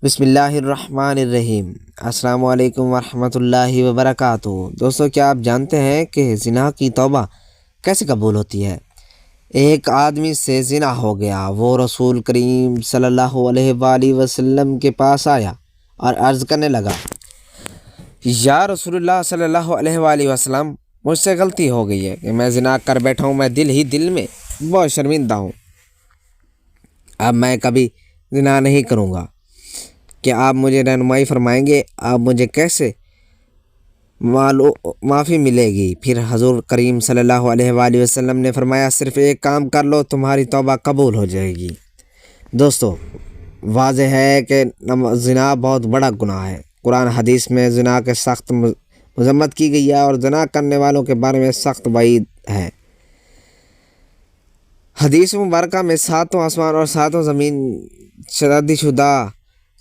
بسم اللہ الرحمن الرحیم۔ السلام علیکم ورحمۃ اللہ وبرکاتہ۔ دوستو، کیا آپ جانتے ہیں کہ زنا کی توبہ کیسے قبول ہوتی ہے؟ ایک آدمی سے زنا ہو گیا، وہ رسول کریم صلی اللہ علیہ وآلہ وسلم کے پاس آیا اور عرض کرنے لگا، یا رسول اللہ صلی اللہ علیہ وآلہ وسلم، مجھ سے غلطی ہو گئی ہے کہ میں زنا کر بیٹھا ہوں، میں دل میں بہت شرمندہ ہوں، اب میں کبھی زنا نہیں کروں گا۔ کہ آپ مجھے رہنمائی فرمائیں گے، آپ مجھے کیسے معافی ملے گی؟ پھر حضور کریم صلی اللہ علیہ وآلہ وسلم نے فرمایا، صرف ایک کام کر لو، تمہاری توبہ قبول ہو جائے گی۔ دوستو، واضح ہے کہ زنا بہت بڑا گناہ ہے۔ قرآن حدیث میں زنا کے سخت مذمت کی گئی ہے اور زنا کرنے والوں کے بارے میں سخت وعید ہے۔ حدیث مبارکہ میں ساتوں آسمان اور ساتوں زمین شادی شدہ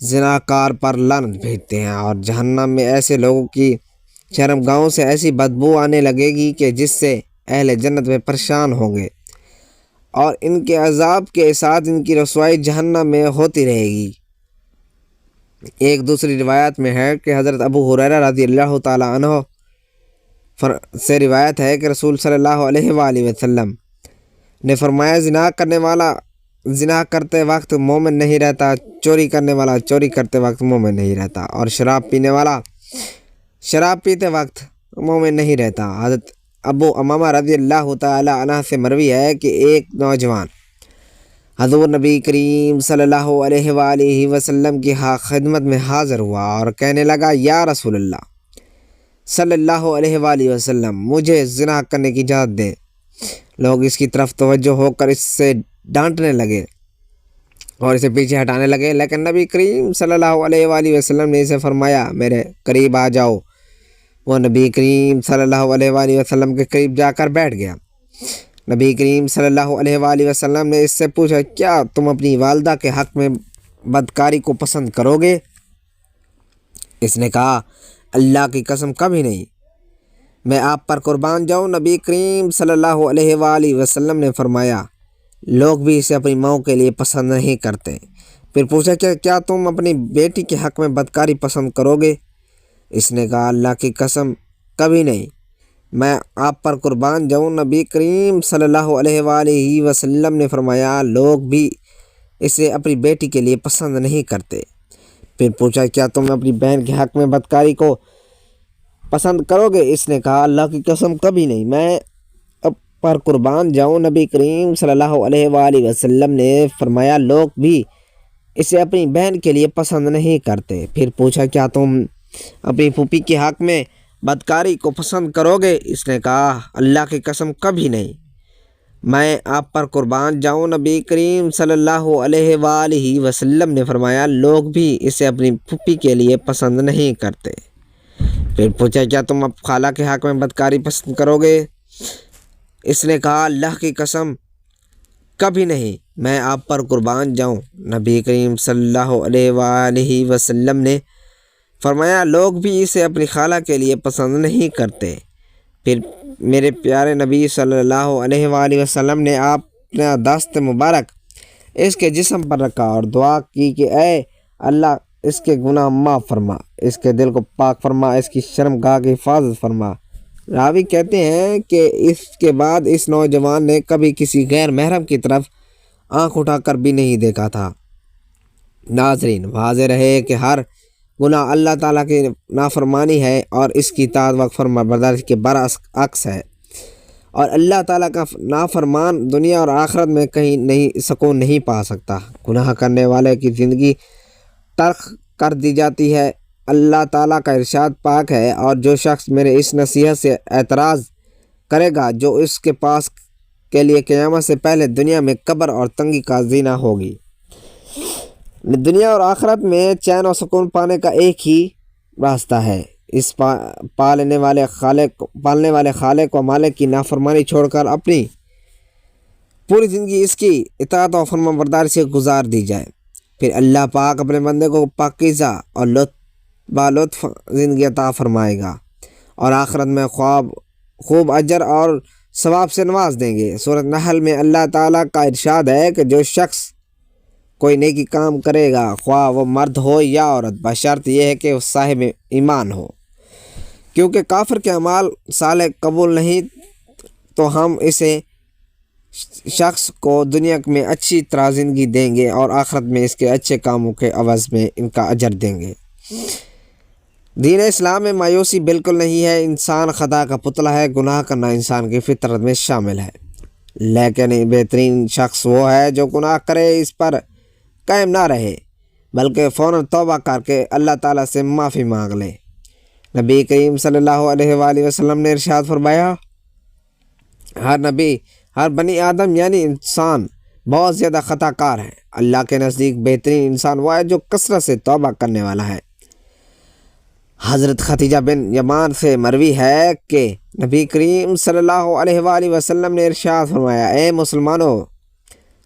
زناکار پر لعنت بھیجتے ہیں، اور جہنم میں ایسے لوگوں کی شرمگاہوں سے ایسی بدبو آنے لگے گی کہ جس سے اہل جنت میں پریشان ہوں گے، اور ان کے عذاب کے ساتھ ان کی رسوائی جہنم میں ہوتی رہے گی۔ ایک دوسری روایت میں ہے کہ حضرت ابو ہریرہ رضی اللہ تعالی عنہ سے روایت ہے کہ رسول صلی اللہ علیہ وآلہ وسلم نے فرمایا، زنا کرنے والا زنا کرتے وقت مومن نہیں رہتا، چوری کرنے والا چوری کرتے وقت مومن نہیں رہتا، اور شراب پینے والا شراب پیتے وقت مومن نہیں رہتا۔ حضرت ابو امامہ رضی اللہ تعالی عنہ سے مروی ہے کہ ایک نوجوان حضور نبی کریم صلی اللہ علیہ وآلہ وسلم کی خدمت میں حاضر ہوا اور کہنے لگا، یا رسول اللہ صلی اللہ علیہ وآلہ وسلم، مجھے زنا کرنے کی اجازت دیں۔ لوگ اس کی طرف توجہ ہو کر اس سے ڈانٹنے لگے اور اسے پیچھے ہٹانے لگے، لیکن نبی کریم صلی اللہ علیہ وآلہ وسلم نے اسے فرمایا، میرے قریب آ جاؤ۔ وہ نبی کریم صلی اللہ علیہ وآلہ وسلم کے قریب جا کر بیٹھ گیا۔ نبی کریم صلی اللہ علیہ وآلہ وسلم نے اس سے پوچھا، کیا تم اپنی والدہ کے حق میں بدکاری کو پسند کرو گے؟ اس نے کہا، اللہ کی قسم کبھی نہیں، میں آپ پر قربان جاؤں۔ نبی کریم صلی اللہ علیہ وآلہ وسلم نے فرمایا، لوگ بھی اسے اپنی ماں کے لیے پسند نہیں کرتے۔ پھر پوچھا کہ کیا تم اپنی بیٹی کے حق میں بدکاری پسند کرو گے؟ اس نے کہا، اللہ کی قسم کبھی نہیں، میں آپ پر قربان جاؤں۔ نبی کریم صلی اللہ علیہ وآلہ وسلم نے فرمایا، لوگ بھی اسے اپنی بیٹی کے لیے پسند نہیں کرتے۔ پھر پوچھا، کیا تم اپنی بہن کے حق میں بدکاری کو پسند کرو گے؟ اس نے کہا، اللہ کی قسم کبھی نہیں، میں پر قربان جاؤں۔ نبی کریم صلی اللہ علیہ وآلہ وسلم نے فرمایا، لوگ بھی اسے اپنی بہن کے لیے پسند نہیں کرتے۔ پھر پوچھا، کیا تم اپنی پھوپھی کے حق میں بدکاری کو پسند کرو گے؟ اس نے کہا، اللہ کی قسم کبھی نہیں، میں آپ پر قربان جاؤں۔ نبی کریم صلی اللہ علیہ وآلہ وسلم نے فرمایا، لوگ بھی اسے اپنی پھوپھی کے لیے پسند نہیں کرتے۔ پھر پوچھا، کیا تم خالہ کے حق میں بدکاری پسند کرو گے؟ اس نے کہا، اللہ کی قسم کبھی نہیں، میں آپ پر قربان جاؤں۔ نبی کریم صلی اللہ علیہ وآلہ وسلم نے فرمایا، لوگ بھی اسے اپنی خالہ کے لیے پسند نہیں کرتے۔ پھر میرے پیارے نبی صلی اللہ علیہ وآلہ وسلم نے اپنا دست مبارک اس کے جسم پر رکھا اور دعا کی کہ اے اللہ، اس کے گناہ معاف فرما، اس کے دل کو پاک فرما، اس کی شرمگاہ کی حفاظت فرما۔ راوی کہتے ہیں کہ اس کے بعد اس نوجوان نے کبھی کسی غیر محرم کی طرف آنکھ اٹھا کر بھی نہیں دیکھا تھا۔ ناظرین، واضح رہے کہ ہر گناہ اللہ تعالیٰ کی نافرمانی ہے اور اس کی اطاعت و فرما برداری کے برعکس ہے، اور اللہ تعالیٰ کا نافرمان دنیا اور آخرت میں کہیں نہیں سکون نہیں پا سکتا۔ گناہ کرنے والے کی زندگی تلخ کر دی جاتی ہے۔ اللہ تعالیٰ کا ارشاد پاک ہے، اور جو شخص میرے اس نصیحت سے اعتراض کرے گا، جو اس کے پاس کے لیے قیامت سے پہلے دنیا میں قبر اور تنگی کا زینہ ہوگی۔ دنیا اور آخرت میں چین و سکون پانے کا ایک ہی راستہ ہے، اس پالنے والے خالق و مالک کی نافرمانی چھوڑ کر اپنی پوری زندگی اس کی اطاعت و فرما برداری سے گزار دی جائے۔ پھر اللہ پاک اپنے بندے کو پاکیزہ اور لطف زندگی عطا فرمائے گا، اور آخرت میں خوب اجر اور ثواب سے نواز دیں گے۔ سورۃ نحل میں اللہ تعالیٰ کا ارشاد ہے کہ جو شخص کوئی نیکی کام کرے گا خواہ وہ مرد ہو یا عورت، بشرط یہ ہے کہ وہ صاحب ایمان ہو، کیونکہ کافر کے اعمال صالح قبول نہیں تو ہم اسے شخص کو دنیا میں اچھی طرح زندگی دیں گے اور آخرت میں اس کے اچھے کاموں کے عوض میں ان کا اجر دیں گے۔ دین اسلام میں مایوسی بالکل نہیں ہے۔ انسان خطا کا پتلا ہے، گناہ کرنا انسان کی فطرت میں شامل ہے، لیکن بہترین شخص وہ ہے جو گناہ کرے اس پر قائم نہ رہے بلکہ فوراً توبہ کر کے اللہ تعالیٰ سے معافی مانگ لے۔ نبی کریم صلی اللہ علیہ وآلہ وسلم نے ارشاد فرمایا، ہر بنی آدم یعنی انسان بہت زیادہ خطا کار ہے۔ اللہ کے نزدیک بہترین انسان وہ ہے جو کثرت سے توبہ کرنے والا ہے۔ حضرت خدیجہ بن یمان سے مروی ہے کہ نبی کریم صلی اللہ علیہ وآلہ وسلم نے ارشاد فرمایا، اے مسلمانوں،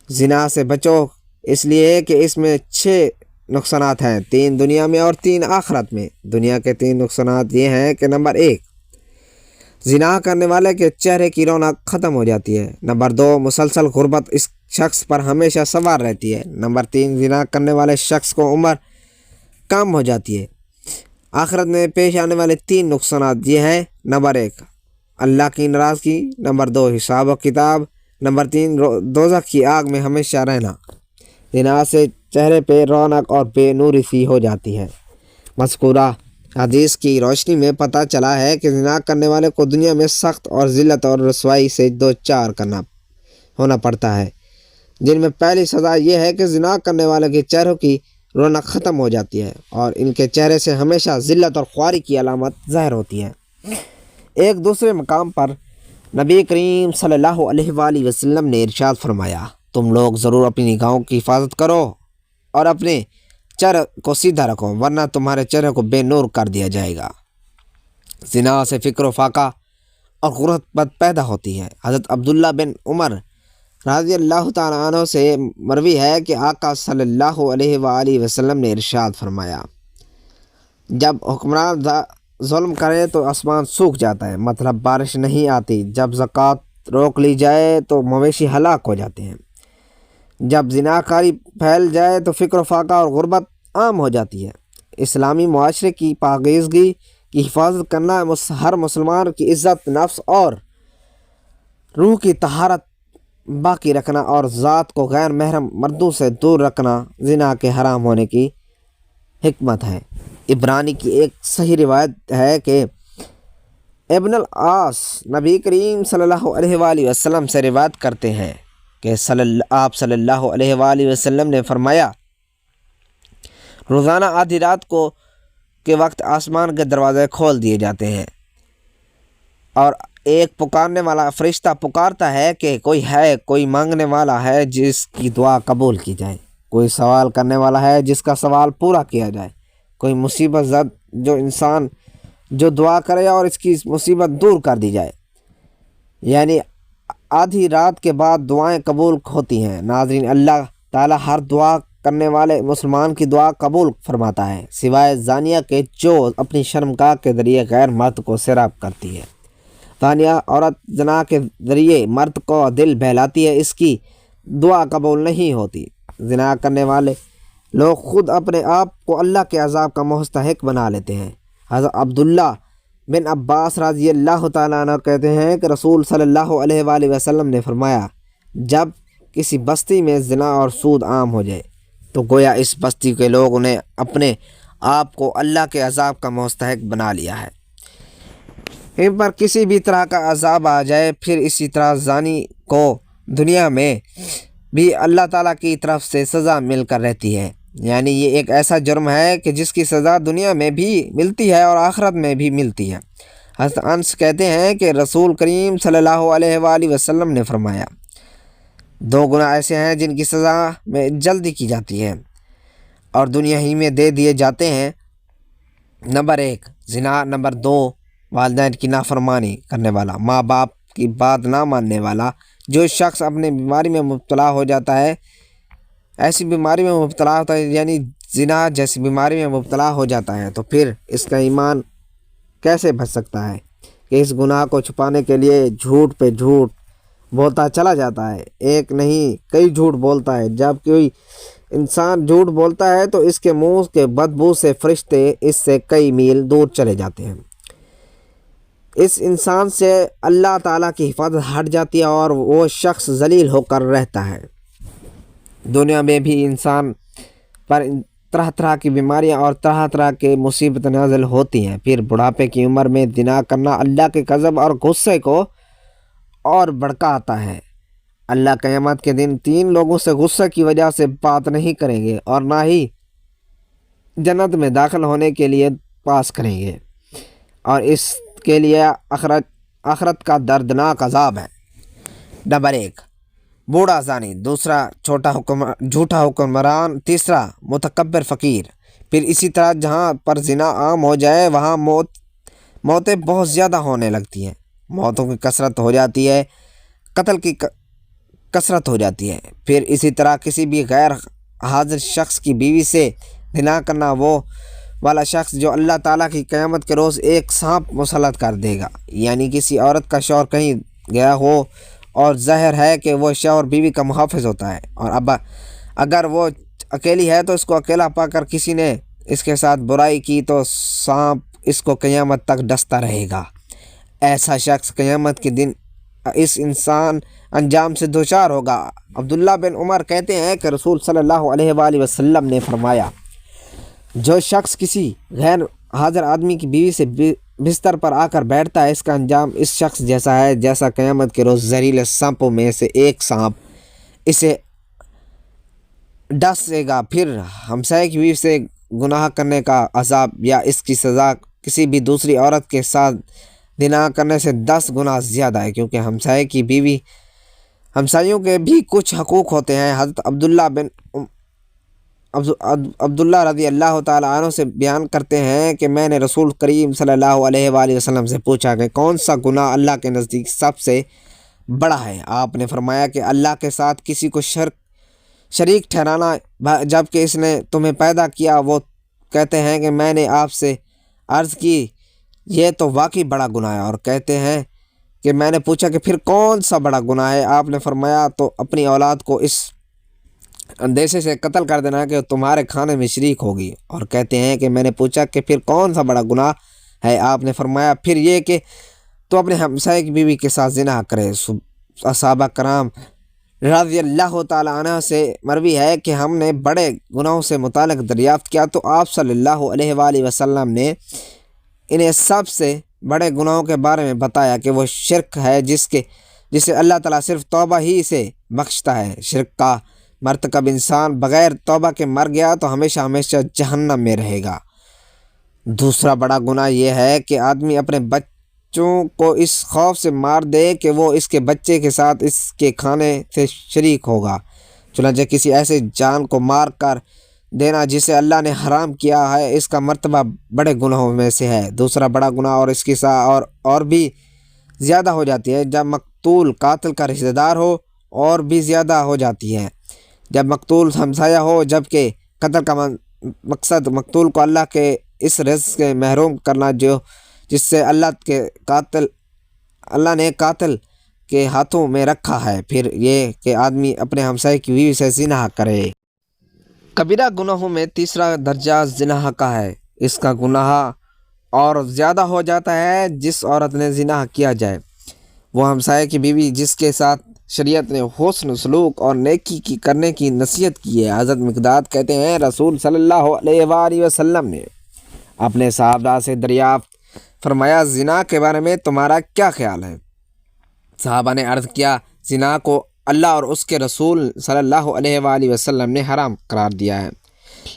زنا سے بچو، اس لیے کہ اس میں 6 نقصانات ہیں، 3 دنیا میں اور 3 آخرت میں۔ دنیا کے 3 نقصانات یہ ہیں کہ نمبر 1، زنا کرنے والے کے چہرے کی رونق ختم ہو جاتی ہے۔ نمبر 2، مسلسل غربت اس شخص پر ہمیشہ سوار رہتی ہے۔ نمبر 3، زنا کرنے والے شخص کو عمر کم ہو جاتی ہے۔ آخرت میں پیش آنے والے 3 نقصانات یہ ہیں، نمبر 1، اللہ کی ناراضگی، نمبر 2، حساب و کتاب، نمبر 3، دوزخ کی آگ میں ہمیشہ رہنا۔ زنا سے چہرے پہ رونق اور بے نوری سی ہو جاتی ہے۔ مذکورہ حدیث کی روشنی میں پتہ چلا ہے کہ زنا کرنے والے کو دنیا میں سخت اور ذلت اور رسوائی سے دوچار ہونا پڑتا ہے، جن میں پہلی سزا یہ ہے کہ زنا کرنے والے کے چہروں کی رونق ختم ہو جاتی ہے اور ان کے چہرے سے ہمیشہ ذلت اور خواری کی علامت ظاہر ہوتی ہے۔ ایک دوسرے مقام پر نبی کریم صلی اللہ علیہ وآلہ وسلم نے ارشاد فرمایا، تم لوگ ضرور اپنی نگاہوں کی حفاظت کرو اور اپنے چہرے کو سیدھا رکھو، ورنہ تمہارے چہرے کو بے نور کر دیا جائے گا۔ زنا سے فکر و فاقہ اور غربت پیدا ہوتی ہے۔ حضرت عبداللہ بن عمر رضی اللہ تعالیٰ عنہ سے مروی ہے کہ آقا صلی اللہ علیہ وآلہ وسلم نے ارشاد فرمایا، جب حکمران ظلم کرے تو آسمان سوکھ جاتا ہے، مطلب بارش نہیں آتی۔ جب زکوٰۃ روک لی جائے تو مویشی ہلاک ہو جاتے ہیں۔ جب زناکاری پھیل جائے تو فکر و فاقہ اور غربت عام ہو جاتی ہے۔ اسلامی معاشرے کی پاکیزگی کی حفاظت کرنا، ہر مسلمان کی عزت نفس اور روح کی طہارت باقی رکھنا اور ذات کو غیر محرم مردوں سے دور رکھنا زنا کے حرام ہونے کی حکمت ہے۔ عبرانی کی ایک صحیح روایت ہے کہ ابن العاص نبی کریم صلی اللہ علیہ وآلہ وسلم سے روایت کرتے ہیں کہ آپ صلی اللہ علیہ وآلہ وسلم نے فرمایا، روزانہ آدھی رات کے وقت آسمان کے دروازے کھول دیے جاتے ہیں اور ایک پکارنے والا فرشتہ پکارتا ہے کہ کوئی مانگنے والا ہے جس کی دعا قبول کی جائے، کوئی سوال کرنے والا ہے جس کا سوال پورا کیا جائے، کوئی مصیبت زد جو دعا کرے اور اس کی مصیبت دور کر دی جائے۔ یعنی آدھی رات کے بعد دعائیں قبول ہوتی ہیں۔ ناظرین، اللہ تعالیٰ ہر دعا کرنے والے مسلمان کی دعا قبول فرماتا ہے، سوائے زانیہ کے جو اپنی شرمگاہ کے ذریعے غیر مرد کو سیراب کرتی ہے۔ زانیہ عورت زنا کے ذریعے مرد کو دل بہلاتی ہے، اس کی دعا قبول نہیں ہوتی۔ زنا کرنے والے لوگ خود اپنے آپ کو اللہ کے عذاب کا مستحق بنا لیتے ہیں۔ حضرت عبداللہ بن عباس رضی اللہ تعالیٰ عنہ کہتے ہیں کہ رسول صلی اللہ علیہ وآلہ وسلم نے فرمایا، جب کسی بستی میں زنا اور سود عام ہو جائے تو گویا اس بستی کے لوگوں نے اپنے آپ کو اللہ کے عذاب کا مستحق بنا لیا ہے۔ ان پر کسی بھی طرح کا عذاب آ جائے، پھر اسی طرح زانی کو دنیا میں بھی اللہ تعالیٰ کی طرف سے سزا مل کر رہتی ہے۔ یعنی یہ ایک ایسا جرم ہے کہ جس کی سزا دنیا میں بھی ملتی ہے اور آخرت میں بھی ملتی ہے۔ حضرت انس کہتے ہیں کہ رسول کریم صلی اللہ علیہ وآلہ وسلم نے فرمایا، 2 گناہ ایسے ہیں جن کی سزا میں جلدی کی جاتی ہے اور دنیا ہی میں دے دیے جاتے ہیں۔ نمبر 1 زنا، نمبر 2 والدین کی نافرمانی کرنے والا، ماں باپ کی بات نہ ماننے والا۔ جو شخص اپنے بیماری میں مبتلا ہو جاتا ہے، ایسی بیماری میں مبتلا ہوتا ہے، یعنی زنا جیسی بیماری میں مبتلا ہو جاتا ہے، تو پھر اس کا ایمان کیسے بچ سکتا ہے کہ اس گناہ کو چھپانے کے لیے جھوٹ پہ جھوٹ بولتا چلا جاتا ہے، ایک نہیں کئی جھوٹ بولتا ہے۔ جب کوئی انسان جھوٹ بولتا ہے تو اس کے منہ کے بدبو سے فرشتے اس سے کئی میل دور چلے جاتے ہیں۔ اس انسان سے اللہ تعالیٰ کی حفاظت ہٹ جاتی ہے اور وہ شخص ذلیل ہو کر رہتا ہے۔ دنیا میں بھی انسان پر طرح طرح کی بیماریاں اور طرح طرح کے مصیبت نازل ہوتی ہیں۔ پھر بڑھاپے کی عمر میں زنا کرنا اللہ کے غضب اور غصے کو اور بھڑکاتا ہے۔ اللہ قیامت کے دن 3 لوگوں سے غصے کی وجہ سے بات نہیں کریں گے اور نہ ہی جنت میں داخل ہونے کے لیے پاس کریں گے، اور اس کے لیے آخرت کا دردناک عذاب ہے۔ نمبر 1، بوڑھا زانی، دوسرا جھوٹا حکمران، تیسرا متکبر فقیر۔ پھر اسی طرح جہاں پر زنا عام ہو جائے وہاں موتیں بہت زیادہ ہونے لگتی ہیں، موتوں کی کثرت ہو جاتی ہے، قتل کی کثرت ہو جاتی ہے۔ پھر اسی طرح کسی بھی غیر حاضر شخص کی بیوی سے زنا کرنا، وہ والا شخص جو اللہ تعالیٰ کی قیامت کے روز ایک سانپ مسلط کر دے گا، یعنی کسی عورت کا شوہر کہیں گیا ہو اور ظاہر ہے کہ وہ شوہر بیوی کا محافظ ہوتا ہے، اور اب اگر وہ اکیلی ہے تو اس کو اکیلا پا کر کسی نے اس کے ساتھ برائی کی تو سانپ اس کو قیامت تک ڈستا رہے گا۔ ایسا شخص قیامت کے دن اس انسان انجام سے دوچار ہوگا۔ عبداللہ بن عمر کہتے ہیں کہ رسول صلی اللہ علیہ وآلہ وسلم نے فرمایا، جو شخص کسی غیر حاضر آدمی کی بیوی سے بستر پر آ کر بیٹھتا ہے، اس کا انجام اس شخص جیسا ہے جیسا قیامت کے روز زہریلے سانپوں میں سے ایک سانپ اسے ڈسے گا۔ پھر ہمسائے کی بیوی سے گناہ کرنے کا عذاب یا اس کی سزا کسی بھی دوسری عورت کے ساتھ زنا کرنے سے 10 گنا زیادہ ہے، کیونکہ ہمسائیوں کے بھی کچھ حقوق ہوتے ہیں۔ حضرت عبداللہ رضی اللہ تعالیٰ عنہ سے بیان کرتے ہیں کہ میں نے رسول کریم صلی اللہ علیہ وآلہ وسلم سے پوچھا کہ کون سا گناہ اللہ کے نزدیک سب سے بڑا ہے؟ آپ نے فرمایا کہ اللہ کے ساتھ کسی کو شریک ٹھہرانا، جبکہ اس نے تمہیں پیدا کیا۔ وہ کہتے ہیں کہ میں نے آپ سے عرض کی یہ تو واقعی بڑا گناہ ہے، اور کہتے ہیں کہ میں نے پوچھا کہ پھر کون سا بڑا گناہ ہے؟ آپ نے فرمایا تو اپنی اولاد کو اس اندیشے سے قتل کر دینا کہ تمہارے کھانے میں شریک ہوگی۔ اور کہتے ہیں کہ میں نے پوچھا کہ پھر کون سا بڑا گناہ ہے؟ آپ نے فرمایا پھر یہ کہ تو اپنے ہمسائے کی بیوی کے ساتھ زنا کرے۔ صحابہ کرام رضی اللہ تعالیٰ عنہ سے مروی ہے کہ ہم نے بڑے گناہوں سے متعلق دریافت کیا تو آپ صلی اللہ علیہ وآلہ وسلم نے انہیں سب سے بڑے گناہوں کے بارے میں بتایا کہ وہ شرک ہے جسے اللہ تعالیٰ صرف توبہ ہی سے بخشتا ہے۔ شرک کا مرتکب انسان بغیر توبہ کے مر گیا تو ہمیشہ ہمیشہ جہنم میں رہے گا۔ دوسرا بڑا گناہ یہ ہے کہ آدمی اپنے بچوں کو اس خوف سے مار دے کہ وہ اس کے بچے کے ساتھ اس کے کھانے سے شریک ہوگا۔ چنانچہ کسی ایسے جان کو مار کر دینا جسے اللہ نے حرام کیا ہے، اس کا مرتبہ بڑے گناہوں میں سے ہے۔ دوسرا بڑا گناہ اور اس کی سزا اور بھی زیادہ ہو جاتی ہے جب مقتول قاتل کا رشتہ دار ہو، اور بھی زیادہ ہو جاتی ہے جب مقتول ہمسایہ ہو، جبکہ قتل کا مقصد مقتول کو اللہ کے اس رزق سے محروم کرنا جس سے اللہ نے قاتل کے ہاتھوں میں رکھا ہے۔ پھر یہ کہ آدمی اپنے ہمسائے کی بیوی سے زنا کرے۔ کبیرہ گناہوں میں تیسرا درجہ زنا کا ہے۔ اس کا گناہ اور زیادہ ہو جاتا ہے جس عورت نے زنا کیا جائے، وہ ہمسائے کی بیوی جس کے ساتھ شریعت نے حسن سلوک اور نیکی کی کرنے کی نصیحت کی ہے۔ حضرت مقداد کہتے ہیں رسول صلی اللہ علیہ وآلہ وسلم نے اپنے صحابہ سے دریافت فرمایا، زنا کے بارے میں تمہارا کیا خیال ہے؟ صحابہ نے عرض کیا، زنا کو اللہ اور اس کے رسول صلی اللہ علیہ وآلہ وسلم نے حرام قرار دیا ہے،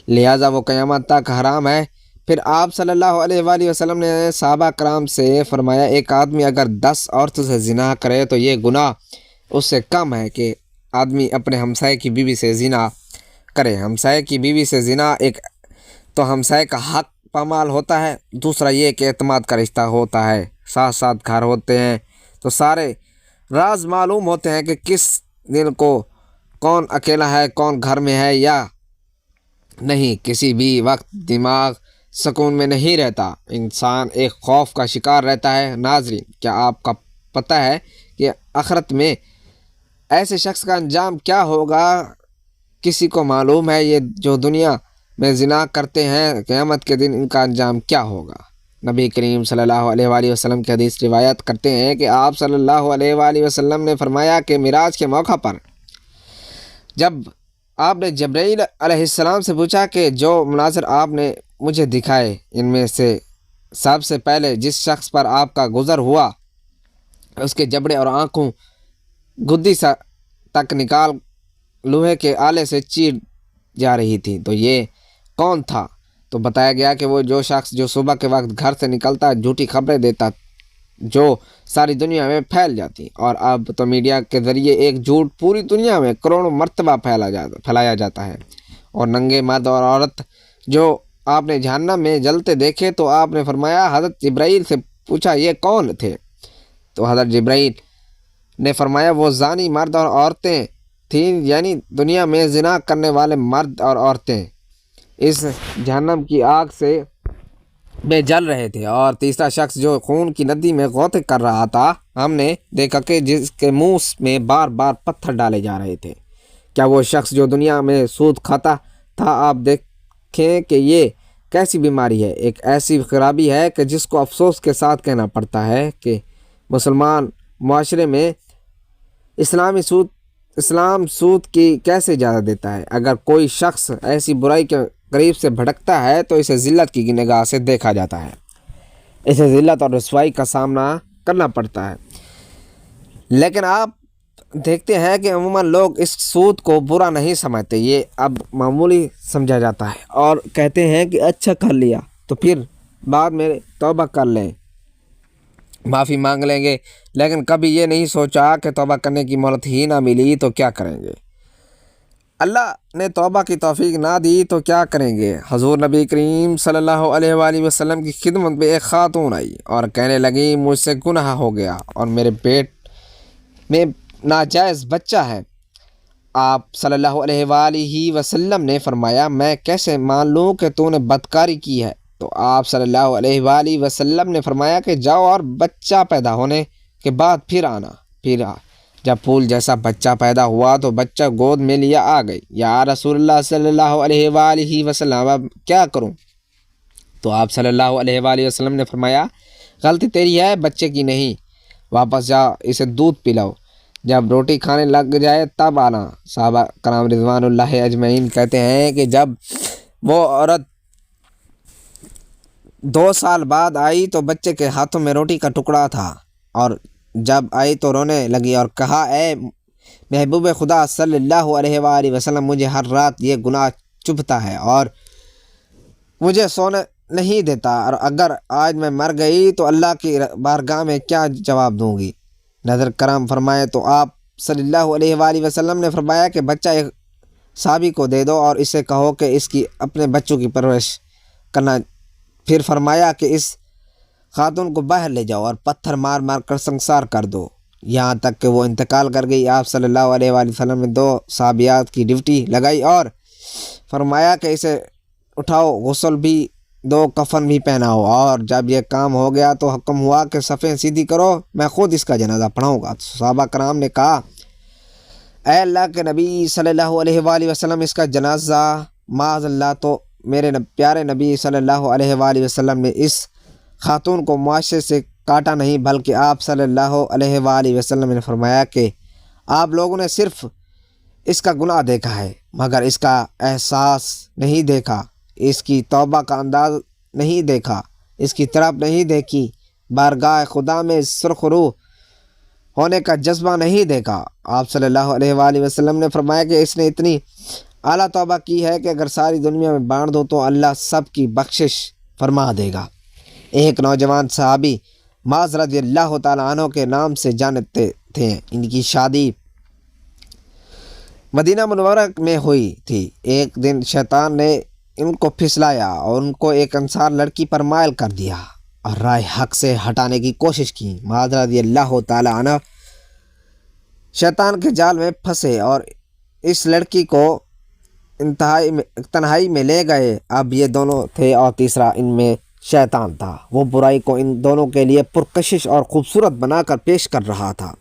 لہٰذا وہ قیامت تک حرام ہے۔ پھر آپ صلی اللہ علیہ وآلہ وسلم نے صحابہ کرام سے فرمایا، ایک آدمی اگر 10 عورتوں سے زنا کرے تو یہ گناہ اس سے کم ہے کہ آدمی اپنے ہمسائے کی بیوی سے زنا کرے۔ ہمسائے کی بیوی سے زنا ایک تو ہمسائے کا حق پامال ہوتا ہے، دوسرا یہ کہ اعتماد کا رشتہ ہوتا ہے، ساتھ ساتھ گھر ہوتے ہیں تو سارے راز معلوم ہوتے ہیں کہ کس دن کو کون اکیلا ہے، کون گھر میں ہے یا نہیں۔ کسی بھی وقت دماغ سکون میں نہیں رہتا، انسان ایک خوف کا شکار رہتا ہے۔ ناظرین، کیا آپ کا پتہ ہے کہ آخرت میں ایسے شخص کا انجام کیا ہوگا کسی کو معلوم ہے یہ جو دنیا میں زنا کرتے ہیں قیامت کے دن ان کا انجام کیا ہوگا؟ نبی کریم صلی اللہ علیہ وآلہ وسلم کی حدیث روایت کرتے ہیں کہ آپ صلی اللہ علیہ وآلہ وسلم نے فرمایا کہ معراج کے موقع پر جب آپ نے جبرائیل علیہ السلام سے پوچھا کہ جو مناظر آپ نے مجھے دکھائے ان میں سے سب سے پہلے جس شخص پر آپ کا گزر ہوا اس کے جبڑے اور آنکھوں گدی تک نکال لوہے کے آلے سے چیر جا رہی تھی تو یہ کون تھا؟ تو بتایا گیا کہ وہ جو شخص جو صبح کے وقت گھر سے نکلتا جھوٹی خبریں دیتا جو ساری دنیا میں پھیل جاتی، اور اب تو میڈیا کے ذریعے ایک جھوٹ پوری دنیا میں کروڑوں مرتبہ پھیلایا جاتا ہے، اور ننگے مرد اور عورت جو آپ نے جہنم میں جلتے دیکھے تو آپ نے فرمایا حضرت جبرائیل سے پوچھا یہ کون تھے؟ تو حضرت جبرائیل نے فرمایا وہ زانی مرد اور عورتیں تھیں، یعنی دنیا میں زنا کرنے والے مرد اور عورتیں اس جہنم کی آگ سے میں جل رہے تھے، اور تیسرا شخص جو خون کی ندی میں غوطے کر رہا تھا ہم نے دیکھا کہ جس کے منہ میں بار بار پتھر ڈالے جا رہے تھے۔ کیا وہ شخص جو دنیا میں سود کھاتا تھا؟ آپ دیکھیں کہ یہ کیسی بیماری ہے، ایک ایسی خرابی ہے کہ جس کو افسوس کے ساتھ کہنا پڑتا ہے کہ مسلمان معاشرے میں اسلام سود کی کیسے اجازت دیتا ہے؟ اگر کوئی شخص ایسی برائی کے قریب سے بھٹکتا ہے تو اسے ذلت کی نگاہ سے دیکھا جاتا ہے، اسے ذلت اور رسوائی کا سامنا کرنا پڑتا ہے۔ لیکن آپ دیکھتے ہیں کہ عموماً لوگ اس سود کو برا نہیں سمجھتے، یہ اب معمولی سمجھا جاتا ہے اور کہتے ہیں کہ اچھا کر لیا تو پھر بعد میں توبہ کر لیں، معافی مانگ لیں گے، لیکن کبھی یہ نہیں سوچا کہ توبہ کرنے کی مہلت ہی نہ ملی تو کیا کریں گے؟ اللہ نے توبہ کی توفیق نہ دی تو کیا کریں گے؟ حضور نبی کریم صلی اللہ علیہ وآلہ وسلم کی خدمت میں ایک خاتون آئی اور کہنے لگی مجھ سے گناہ ہو گیا اور میرے پیٹ میں ناجائز بچہ ہے۔ آپ صلی اللہ علیہ وآلہ وسلم نے فرمایا میں کیسے مان لوں کہ تو نے بدکاری کی ہے؟ تو آپ صلی اللہ علیہ وآلہ وسلم نے فرمایا کہ جاؤ اور بچہ پیدا ہونے کے بعد پھر آنا۔ جب پھول جیسا بچہ پیدا ہوا تو بچہ گود میں لیا آ گئی، یا رسول اللہ صلی اللہ علیہ وآلہ وسلم اب کیا کروں؟ تو آپ صلی اللہ علیہ وآلہ وسلم نے فرمایا غلطی تیری ہے، بچے کی نہیں، واپس جا اسے دودھ پلاؤ، جب روٹی کھانے لگ جائے تب آنا۔ صحابہ کرام رضوان اللہ اجمعین کہتے ہیں کہ جب وہ عورت 2 سال بعد آئی تو بچے کے ہاتھوں میں روٹی کا ٹکڑا تھا، اور جب آئی تو رونے لگی اور کہا اے محبوب خدا صلی اللہ علیہ وآلہ وسلم مجھے ہر رات یہ گناہ چبھتا ہے اور مجھے سونے نہیں دیتا، اور اگر آج میں مر گئی تو اللہ کی بارگاہ میں کیا جواب دوں گی؟ نظر کرم فرمائے تو آپ صلی اللہ علیہ وآلہ وسلم نے فرمایا کہ بچہ ایک صحابی کو دے دو اور اسے کہو کہ اس کی اپنے بچوں کی پرورش کرنا۔ پھر فرمایا کہ اس خاتون کو باہر لے جاؤ اور پتھر مار مار کر سنسار کر دو، یہاں تک کہ وہ انتقال کر گئی۔ آپ صلی اللہ علیہ وآلہ وسلم نے 2 صحابیات کی ڈیوٹی لگائی اور فرمایا کہ اسے اٹھاؤ، غسل بھی دو، کفن بھی پہناؤ، اور جب یہ کام ہو گیا تو حکم ہوا کہ صفیں سیدھی کرو، میں خود اس کا جنازہ پڑھاؤں گا۔ تو صحابہ کرام نے کہا اے اللہ کے نبی صلی اللہ علیہ وآلہ وسلم اس کا جنازہ معاذ اللہ، تو میرے پیارے نبی صلی اللہ علیہ وآلہ وسلم نے اس خاتون کو معاشرے سے کاٹا نہیں، بلکہ آپ صلی اللہ علیہ وآلہ وسلم نے فرمایا کہ آپ لوگوں نے صرف اس کا گناہ دیکھا ہے مگر اس کا احساس نہیں دیکھا، اس کی توبہ کا انداز نہیں دیکھا، اس کی طرف نہیں دیکھی، بارگاہ خدا میں سرخ روح ہونے کا جذبہ نہیں دیکھا۔ آپ صلی اللہ علیہ وآلہ وسلم نے فرمایا کہ اس نے اتنی اعلیٰ توبہ کی ہے کہ اگر ساری دنیا میں بانٹ دو تو اللہ سب کی بخشش فرما دے گا۔ ایک نوجوان صحابی معاذ رضی اللہ تعالیٰ عنہ کے نام سے جانتے تھے، ان کی شادی مدینہ منورہ میں ہوئی تھی۔ ایک دن شیطان نے ان کو پھسلایا اور ان کو ایک انصار لڑکی پر مائل کر دیا اور رائے حق سے ہٹانے کی کوشش کی۔ معاذ رضی اللہ تعالیٰ عنہ شیطان کے جال میں پھنسے اور اس لڑکی کو تنہائی میں لے گئے۔ اب یہ دونوں تھے اور تیسرا ان میں شیطان تھا، وہ برائی کو ان دونوں کے لیے پرکشش اور خوبصورت بنا کر پیش کر رہا تھا۔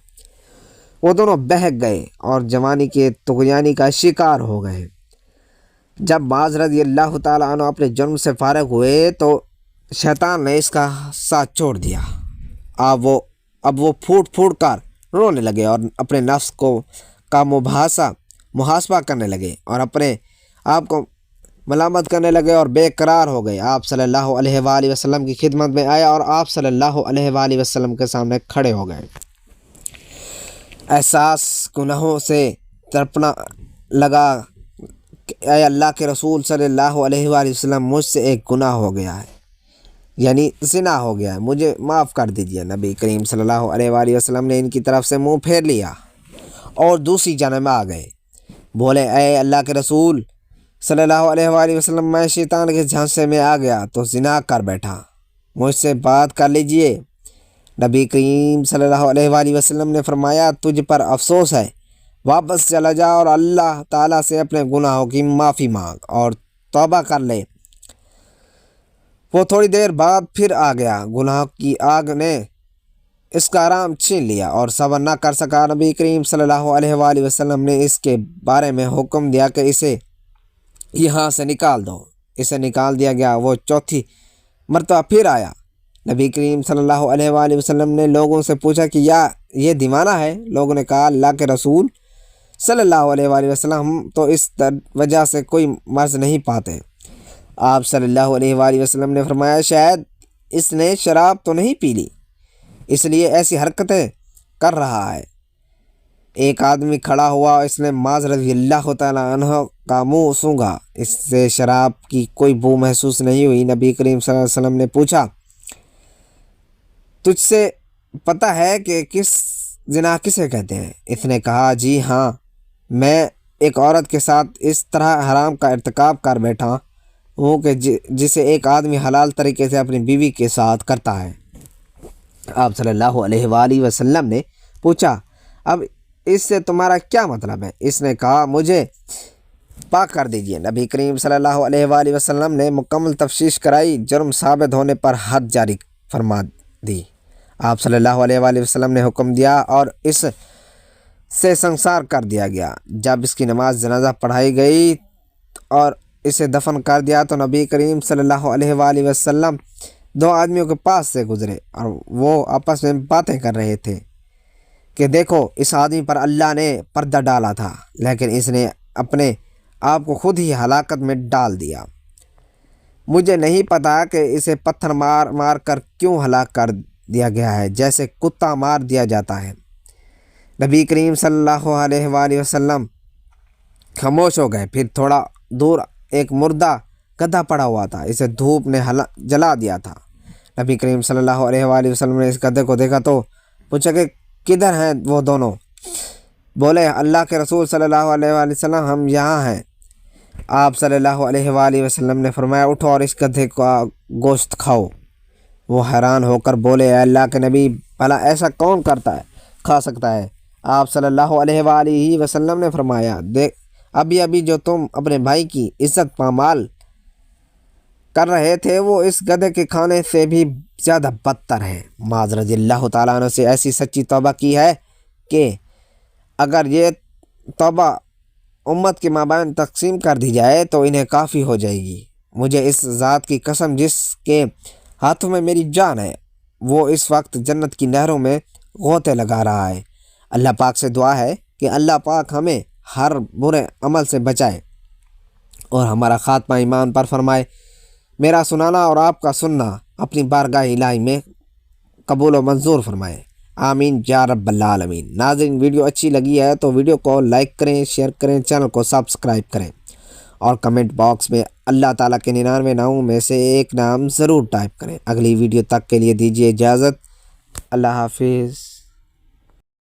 وہ دونوں بہک گئے اور جوانی کے طغیانی کا شکار ہو گئے۔ جب معاذ رضی اللہ تعالیٰ عنہ اپنے جرم سے فارغ ہوئے تو شیطان نے اس کا ساتھ چھوڑ دیا۔ اب وہ پھوٹ پھوٹ کر رونے لگے اور اپنے نفس کا محاسبہ کرنے لگے اور اپنے آپ کو ملامت کرنے لگے اور بے قرار ہو گئے۔ آپ صلی اللہ علیہ وآلہ وسلم کی خدمت میں آیا اور آپ صلی اللہ علیہ وآلہ وسلم کے سامنے کھڑے ہو گئے۔ احساس گناہوں سے تڑپنا لگا کہ اے اللہ کے رسول صلی اللہ علیہ وآلہ وسلم، مجھ سے ایک گناہ ہو گیا ہے، یعنی زنا ہو گیا ہے، مجھے معاف کر دیجیے۔ نبی کریم صلی اللہ علیہ وآلہ وسلم نے ان کی طرف سے منہ پھیر لیا اور دوسری جانب آ گئے۔ بولے اے اللہ کے رسول صلی اللہ علیہ وآلہ وسلم، میں شیطان کے جھانسے میں آ گیا تو زنا کر بیٹھا، مجھ سے بات کر لیجئے۔ نبی کریم صلی اللہ علیہ وآلہ وسلم نے فرمایا تجھ پر افسوس ہے، واپس چلا جا اور اللہ تعالیٰ سے اپنے گناہوں کی معافی مانگ اور توبہ کر لے۔ وہ تھوڑی دیر بعد پھر آ گیا۔ گناہ کی آگ نے اس کا آرام چھین لیا اور صبر نہ کر سکا۔ نبی کریم صلی اللہ علیہ وآلہ وسلم نے اس کے بارے میں حکم دیا کہ اسے یہاں سے نکال دو۔ اسے نکال دیا گیا۔ وہ چوتھی مرتبہ پھر آیا۔ نبی کریم صلی اللہ علیہ وآلہ وسلم نے لوگوں سے پوچھا کہ یہ دیوانہ ہے؟ لوگوں نے کہا اللہ کے رسول صلی اللہ علیہ وآلہ وسلم، ہم تو اس وجہ سے کوئی مرض نہیں پاتے۔ آپ صلی اللہ علیہ وآلہ وسلم نے فرمایا شاید اس نے شراب تو نہیں پی لی، اس لیے ایسی حرکتیں کر رہا ہے۔ ایک آدمی کھڑا ہوا، اس نے معاذ رضی اللہ تعالیٰ عنہ کا منہ سونگھا، اس سے شراب کی کوئی بو محسوس نہیں ہوئی۔ نبی کریم صلی اللہ علیہ وسلم نے پوچھا تجھ سے پتہ ہے کہ زنا کسے کہتے ہیں؟ اس نے کہا جی ہاں، میں ایک عورت کے ساتھ اس طرح حرام کا ارتکاب کر بیٹھا ہوں کہ جسے ایک آدمی حلال طریقے سے اپنی بیوی کے ساتھ کرتا ہے۔ آپ صلی اللہ علیہ وآلہ وسلم نے پوچھا اب اس سے تمہارا کیا مطلب ہے؟ اس نے کہا مجھے پاک کر دیجئے۔ نبی کریم صلی اللہ علیہ وآلہ وسلم نے مکمل تفتیش کرائی، جرم ثابت ہونے پر حد جاری فرما دی۔ آپ صلی اللہ علیہ وآلہ وسلم نے حکم دیا اور اس سے سنسار کر دیا گیا۔ جب اس کی نماز جنازہ پڑھائی گئی اور اسے دفن کر دیا تو نبی کریم صلی اللہ علیہ وآلہ وسلم دو آدمیوں کے پاس سے گزرے اور وہ آپس میں باتیں کر رہے تھے کہ دیکھو اس آدمی پر اللہ نے پردہ ڈالا تھا لیکن اس نے اپنے آپ کو خود ہی ہلاکت میں ڈال دیا۔ مجھے نہیں پتا کہ اسے پتھر مار کر کیوں ہلاک کر دیا گیا ہے، جیسے کتا مار دیا جاتا ہے۔ نبی کریم صلی اللہ علیہ وآلہ وسلم خاموش ہو گئے۔ پھر تھوڑا دور ایک مردہ گدھا پڑا ہوا تھا، اسے دھوپ نے جلا دیا تھا۔ نبی کریم صلی اللہ علیہ وآلہ وسلم نے اس گدھے کو دیکھا تو پوچھا کہ کدھر ہیں وہ دونوں؟ بولے اللہ کے رسول صلی اللہ علیہ وآلہ وسلم ہم یہاں ہیں۔ آپ صلی اللہ علیہ وآلہ وسلم نے فرمایا اٹھو اور اس گدھے کا گوشت کھاؤ۔ وہ حیران ہو کر بولے اے اللہ کے نبی، بھلا ایسا کون کھا سکتا ہے؟ آپ صلی اللہ علیہ وآلہ وسلم نے فرمایا دیکھ ابھی جو تم اپنے بھائی کی عزت پامال کر رہے تھے وہ اس گدھے کے کھانے سے بھی زیادہ بدتر ہے۔ معاذ رضی اللہ تعالیٰ عنہ سے ایسی سچی توبہ کی ہے کہ اگر یہ توبہ امت کے مابین تقسیم کر دی جائے تو انہیں کافی ہو جائے گی۔ مجھے اس ذات کی قسم جس کے ہاتھوں میں میری جان ہے، وہ اس وقت جنت کی نہروں میں غوطے لگا رہا ہے۔ اللہ پاک سے دعا ہے کہ اللہ پاک ہمیں ہر برے عمل سے بچائے اور ہمارا خاتمہ ایمان پر فرمائے۔ میرا سنانا اور آپ کا سننا اپنی بارگاہ الہی میں قبول و منظور فرمائے، آمین یا رب العالمین۔ ناظرین ویڈیو اچھی لگی ہے تو ویڈیو کو لائک کریں، شیئر کریں، چینل کو سبسکرائب کریں اور کمنٹ باکس میں اللہ تعالیٰ کے 99 ناموں میں سے ایک نام ضرور ٹائپ کریں۔ اگلی ویڈیو تک کے لیے دیجیے اجازت، اللہ حافظ۔